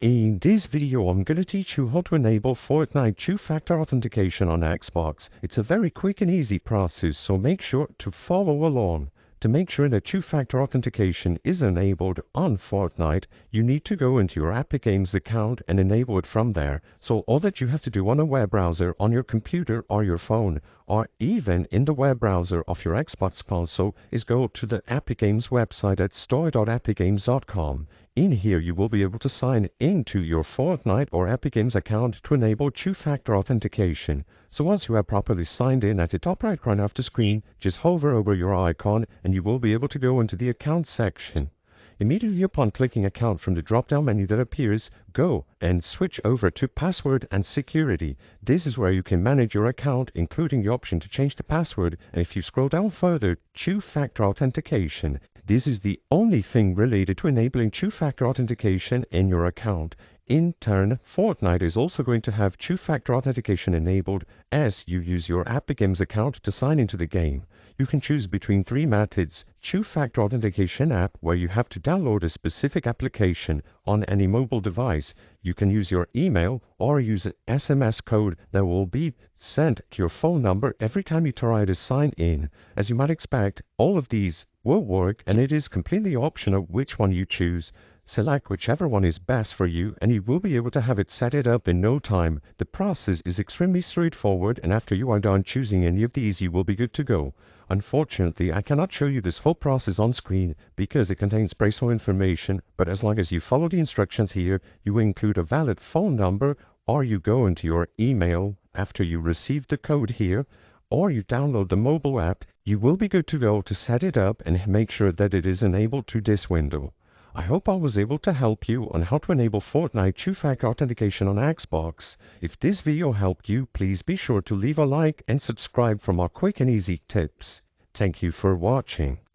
In this video, I'm going to teach you how to enable Fortnite two-factor authentication on Xbox. It's a very quick and easy process, so make sure to follow along. To make sure that two-factor authentication is enabled on Fortnite, you need to go into your Epic Games account and enable it from there. So all that you have to do on a web browser, on your computer or your phone, or even in the web browser of your Xbox console, is go to the Epic Games website at store.epicgames.com. In here, you will be able to sign into your Fortnite or Epic Games account to enable two-factor authentication. So once you have properly signed in, at the top right corner of the screen, just hover over your icon and you will be able to go into the account section. Immediately upon clicking account from the drop-down menu that appears, go and switch over to password and security. This is where you can manage your account, including the option to change the password, and if you scroll down further, two-factor authentication. This is the only thing related to enabling two-factor authentication in your account. In turn, Fortnite is also going to have two-factor authentication enabled as you use your Epic Games account to sign into the game. You can choose between three methods: two-factor authentication app, where you have to download a specific application on any mobile device. You can use your email or use an SMS code that will be sent to your phone number every time you try to sign in. As you might expect, all of these will work, and it is completely optional which one you choose. Select whichever one is best for you and you will be able to have it set it up in no time. The process is extremely straightforward, and after you are done choosing any of these, you will be good to go. Unfortunately, I cannot show you this whole process on screen because it contains personal information, but as long as you follow the instructions here, you will include a valid phone number, or you go into your email after you receive the code here, or you download the mobile app, you will be good to go to set it up and make sure that it is enabled to this window. I hope I was able to help you on how to enable Fortnite two-factor authentication on Xbox. If this video helped you, please be sure to leave a like and subscribe for more quick and easy tips. Thank you for watching.